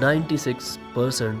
96%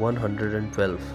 112।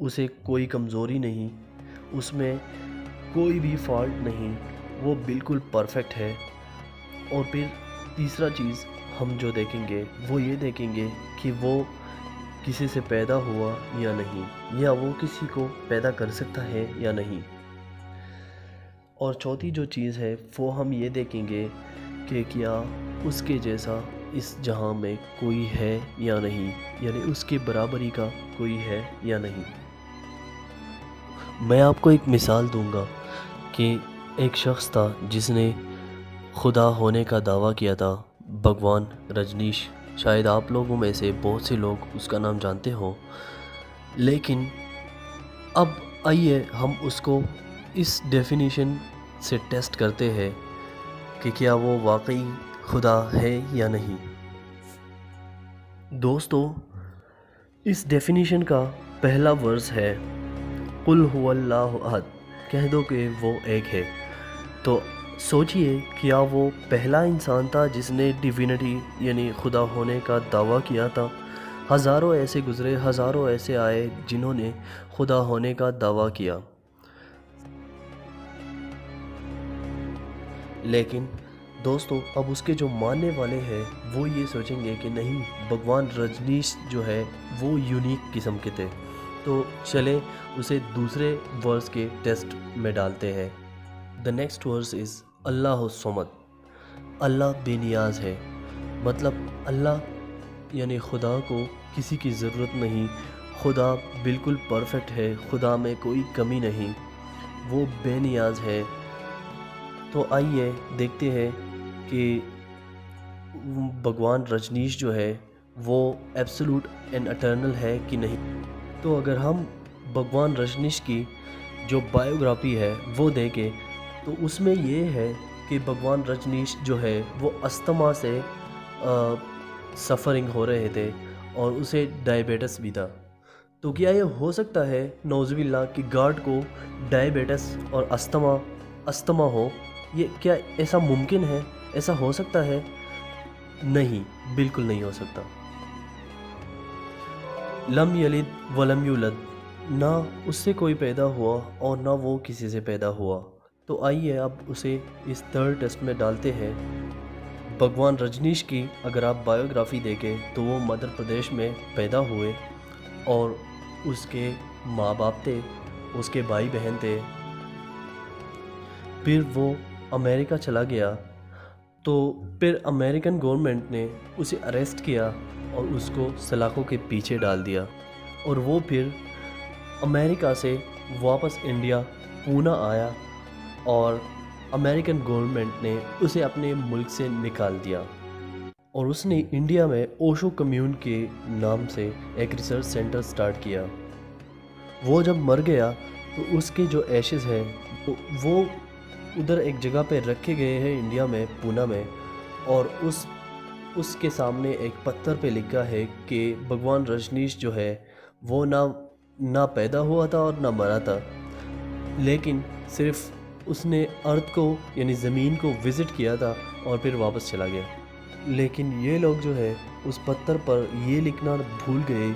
اسے کوئی کمزوری نہیں، اس میں کوئی بھی فالٹ نہیں، وہ بالکل پرفیکٹ ہے۔ اور پھر تیسرا چیز ہم جو دیکھیں گے وہ یہ دیکھیں گے کہ وہ کسی سے پیدا ہوا یا نہیں، یا وہ کسی کو پیدا کر سکتا ہے یا نہیں۔ اور چوتھی جو چیز ہے وہ ہم یہ دیکھیں گے کہ کیا اس کے جیسا اس جہاں میں کوئی ہے یا نہیں، یعنی اس کے برابری کا کوئی ہے یا نہیں۔ میں آپ کو ایک مثال دوں گا کہ ایک شخص تھا جس نے خدا ہونے کا دعویٰ کیا تھا، بھگوان رجنیش۔ شاید آپ لوگوں میں سے بہت سے لوگ اس کا نام جانتے ہوں، لیکن اب آئیے ہم اس کو اس ڈیفینیشن سے ٹیسٹ کرتے ہیں کہ کیا وہ واقعی خدا ہے یا نہیں۔ دوستو، اس ڈیفینیشن کا پہلا ورس ہے قل هو اللہ احد، کہہ دو کہ وہ ایک ہے۔ تو سوچئے کیا وہ پہلا انسان تھا جس نے ڈیوینٹی یعنی خدا ہونے کا دعویٰ کیا تھا؟ ہزاروں ایسے گزرے، ہزاروں ایسے آئے جنہوں نے خدا ہونے کا دعویٰ کیا، لیکن دوستو اب اس کے جو ماننے والے ہیں وہ یہ سوچیں گے کہ نہیں، بھگوان رجنیش جو ہے وہ یونیک قسم کے تھے۔ تو چلیں اسے دوسرے ورس کے ٹیسٹ میں ڈالتے ہیں۔ The next verse is اللہ الصمد، اللہ بے نیاز ہے، مطلب اللہ یعنی خدا کو کسی کی ضرورت نہیں، خدا بالکل پرفیکٹ ہے، خدا میں کوئی کمی نہیں، وہ بے نیاز ہے۔ تو آئیے دیکھتے ہیں کہ بھگوان رجنیش جو ہے وہ ایبسولوٹ اینڈ اٹرنل ہے کہ نہیں۔ تو اگر ہم بھگوان رجنیش کی جو بائیوگرافی ہے وہ دیکھیں تو اس میں یہ ہے کہ بھگوان رجنیش جو ہے وہ استھما سے سفرنگ ہو رہے تھے اور اسے ڈائبیٹس بھی تھا۔ تو کیا یہ ہو سکتا ہے نعوذ باللہ کہ گاڈ کو ڈائبیٹس اور استھما ہو؟ یہ کیا ایسا ممکن ہے؟ ایسا ہو سکتا ہے؟ نہیں، بالکل نہیں ہو سکتا۔ لم یلد ولم یولد، نہ اس سے کوئی پیدا ہوا اور نہ وہ کسی سے پیدا ہوا۔ تو آئیے اب اسے اس تھرڈ ٹیسٹ میں ڈالتے ہیں۔ بھگوان رجنیش کی اگر آپ بائیوگرافی دیکھیں تو وہ مدھیہ پردیش میں پیدا ہوئے اور اس کے ماں باپ تھے، اس کے بھائی بہن تھے، پھر وہ امریکہ چلا گیا۔ تو پھر امریکن گورنمنٹ نے اسے اریسٹ کیا اور اس کو سلاخوں کے پیچھے ڈال دیا، اور وہ پھر امریکہ سے واپس انڈیا پونا آیا اور امریکن گورنمنٹ نے اسے اپنے ملک سے نکال دیا، اور اس نے انڈیا میں اوشو کمیون کے نام سے ایک ریسرچ سینٹر سٹارٹ کیا۔ وہ جب مر گیا تو اس کے جو ایشز ہیں وہ ادھر ایک جگہ پہ رکھے گئے ہیں انڈیا میں، پونا میں، اور اس کے سامنے ایک پتھر پہ لکھا ہے کہ بھگوان رجنیش جو ہے وہ نہ پیدا ہوا تھا اور نہ مرا تھا، لیکن صرف اس نے ارتھ کو یعنی زمین کو وزٹ کیا تھا اور پھر واپس چلا گیا۔ لیکن یہ لوگ جو ہے اس پتھر پر یہ لکھنا بھول گئے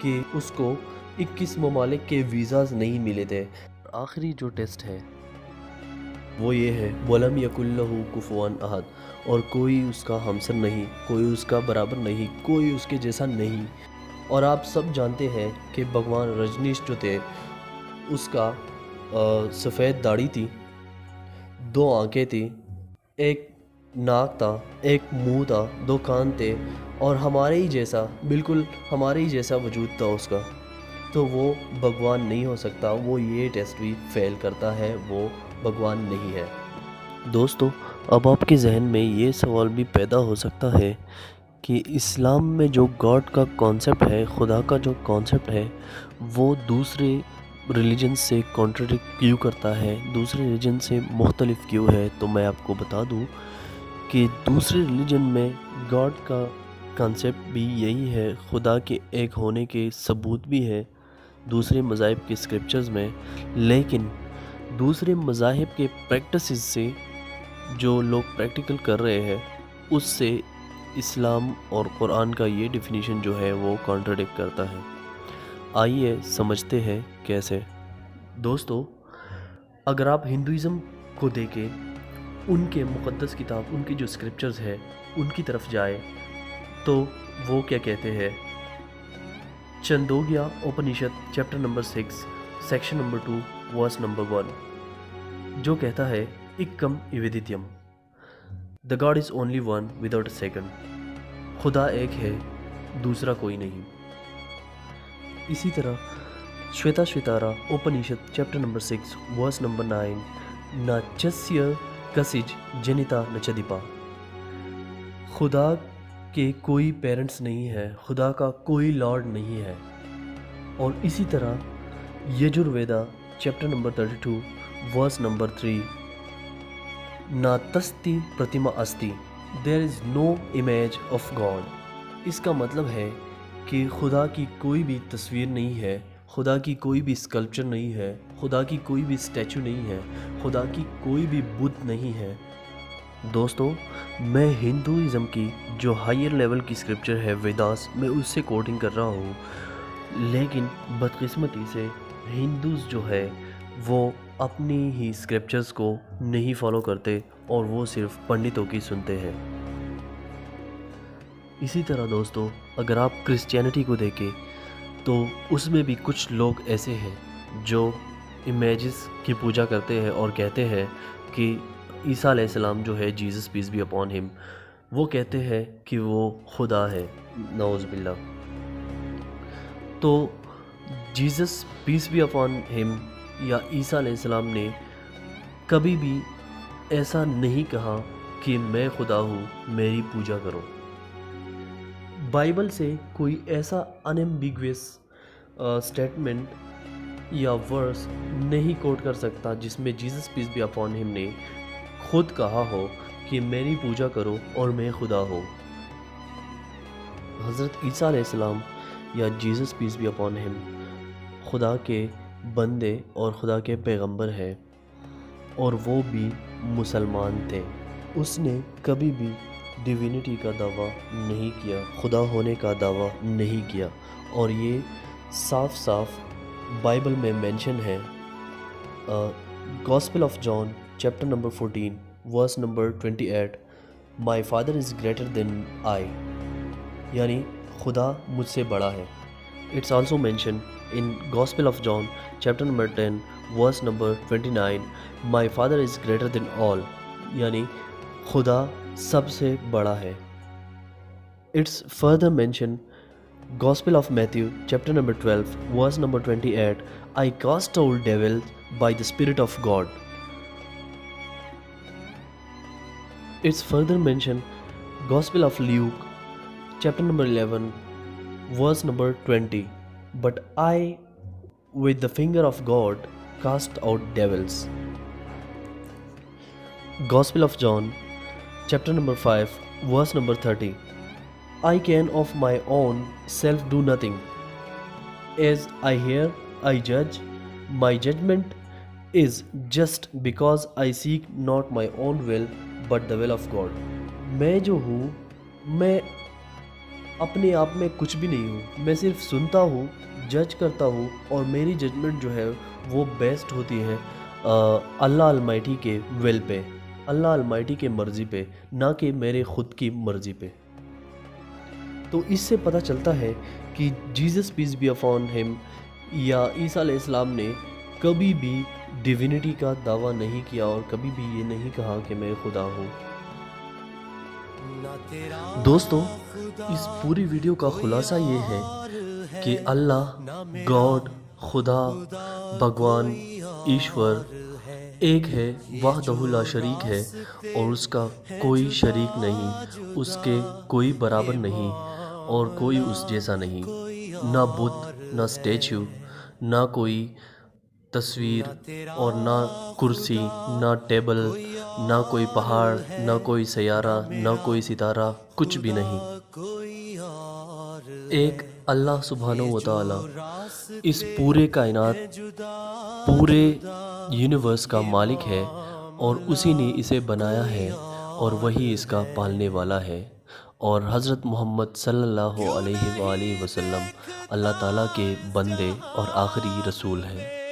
کہ اس کو 21 ممالک کے ویزاز نہیں ملے تھے۔ آخری جو ٹیسٹ ہے وہ یہ ہے وَلَمْ يَكُنْ لَهُ كُفُوًا أَحَدٌ، اور کوئی اس کا ہمسر نہیں، کوئی اس کا برابر نہیں، کوئی اس کے جیسا نہیں۔ اور آپ سب جانتے ہیں کہ بھگوان رجنیش جو تھے اس کا سفید داڑھی تھی، 2 آنکھیں تھی، ایک ناک تھا، ایک منہ تھا، 2 کان تھے، اور ہمارے ہی جیسا، بالکل ہمارے ہی جیسا وجود تھا اس کا۔ تو وہ بھگوان نہیں ہو سکتا، وہ یہ ٹیسٹ بھی فیل کرتا ہے، وہ بھگوان نہیں ہے۔ دوستو اب آپ کے ذہن میں یہ سوال بھی پیدا ہو سکتا ہے کہ اسلام میں جو گاڈ کا کانسیپٹ ہے، خدا کا جو کانسیپٹ ہے، وہ دوسرے ریلیجن سے کانٹرڈکٹ کیوں کرتا ہے، دوسرے ریلیجن سے مختلف کیوں ہے؟ تو میں آپ کو بتا دوں کہ دوسرے ریلیجن میں گاڈ کا کانسیپٹ بھی یہی ہے، خدا کے ایک ہونے کے ثبوت بھی ہے دوسرے مذاہب کے اسکرپچرز میں، لیکن دوسرے مذاہب کے پریکٹسز سے جو لوگ پریکٹیکل کر رہے ہیں اس سے اسلام اور قرآن کا یہ ڈیفینیشن جو ہے وہ کانٹرڈکٹ کرتا ہے۔ آئیے سمجھتے ہیں کیسے۔ دوستو، اگر آپ ہندوازم کو دیکھیں، ان کے مقدس کتاب، ان کی جو اسکرپچرز ہے ان کی طرف جائے تو وہ کیا کہتے ہیں؟ Chandogya Upanishad chapter number 6 section number 2 verse number 1 جو کہتا ہے ایکم ایویدیتیم، the God is only one without a second, خدا ایک ہے، دوسرا کوئی نہیں۔ اسی طرح Shveta Shvetashvatara Upanishad chapter number 6 verse number 9 ناچسیہ کسج جنیتا نچدیپا، خدا کے کوئی پیرنٹس نہیں ہے، خدا کا کوئی لارڈ نہیں ہے۔ اور اسی طرح Yajurveda chapter number 32 verse number 3 ناتستی پرتیما استی، there is no image of God. اس کا مطلب ہے کہ خدا کی کوئی بھی تصویر نہیں ہے، خدا کی کوئی بھی اسکلپچر نہیں ہے، خدا کی کوئی بھی اسٹیچو نہیں ہے، خدا کی کوئی بھی بت نہیں ہے۔ دوستو، میں ہندوازم کی جو ہائر لیول کی اسکرپچر ہے ویداس، میں اس سے کوٹنگ کر رہا ہوں، لیکن بدقسمتی سے ہندوز جو ہے وہ اپنی ہی اسکرپچرز کو نہیں فالو کرتے اور وہ صرف پنڈتوں کی سنتے ہیں۔ اسی طرح دوستو، اگر آپ کرسچینٹی کو دیکھیں تو اس میں بھی کچھ لوگ ایسے ہیں جو امیجز کی پوجا کرتے ہیں اور کہتے ہیں کہ عیسیٰ علیہ السلام جو ہے، Jesus piece be upon him, وہ کہتے ہیں کہ وہ خدا ہے، نعوذ باللہ۔ تو Jesus piece be upon him یا عیسیٰ علیہ السلام نے کبھی بھی ایسا نہیں کہا کہ میں خدا ہوں، میری پوجا کرو۔ بائبل سے کوئی ایسا انیمبیگوس سٹیٹمنٹ یا ورس نہیں کوٹ کر سکتا جس میں Jesus piece be upon him نے خود کہا ہو کہ میری پوجا کرو اور میں خدا ہوں۔ حضرت عیسیٰ علیہ السلام یا Jesus piece be upon him خدا کے بندے اور خدا کے پیغمبر ہیں، اور وہ بھی مسلمان تھے۔ اس نے کبھی بھی ڈیوینٹی کا دعویٰ نہیں کیا، خدا ہونے کا دعویٰ نہیں کیا، اور یہ صاف صاف بائبل میں مینشن ہے۔ Gospel of John chapter number 14 verse number 28 my father is greater than I, یعنی خدا مجھ سے بڑا ہے۔ It's also mention in gospel of John chapter number 10 verse number 29 my father is greater than all, یعنی خدا سب سے بڑا ہے۔ It's further mention gospel of Matthew chapter number 12 verse number 28 I cast out devils by the spirit of God. It's further mention gospel of Luke chapter number 11 verse number 20 but I with the finger of God cast out devils۔ Gospel of John chapter number 5 verse number 30 I can of my own self do nothing, as I hear I judge, my judgment is just because I seek not my own will but the will of God۔ میں جو ہوں، میں اپنے آپ میں کچھ بھی نہیں ہوں، میں صرف سنتا ہوں، جج کرتا ہوں، اور میری ججمنٹ جو ہے وہ بیسڈ ہوتی ہے اللہ المائٹی کے ول پہ، اللہ المائٹی کے مرضی پہ، نہ کہ میرے خود کی مرضی پہ۔ تو اس سے پتہ چلتا ہے کہ Jesus piece be upon him یا عیسیٰ علیہ السلام نے کبھی بھی ڈیوینٹی کا دعویٰ نہیں کیا اور کبھی بھی یہ نہیں کہا کہ میں خدا ہوں۔ دوستو، اس پوری ویڈیو کا خلاصہ یہ ہے کہ اللہ، گاڈ، خدا، بھگوان، ایشور ایک ہے، وحدہ لا شریک ہے، اور اس کا کوئی شریک نہیں، اس کے کوئی برابر نہیں، اور کوئی اس جیسا نہیں، نہ بت، نہ اسٹیچو، نہ کوئی تصویر، اور نہ کرسی، نہ ٹیبل، نہ کوئی پہاڑ، نہ کوئی سیارہ، نہ کوئی ستارہ، کچھ بھی نہیں۔ ایک اللہ سبحانہ و تعالی اس پورے کائنات، پورے یونیورس کا مالک ہے، اور اسی نے اسے بنایا ہے، اور وہی اس کا پالنے والا ہے۔ اور حضرت محمد صلی اللہ علیہ وآلہ وسلم اللہ تعالیٰ کے بندے اور آخری رسول ہیں۔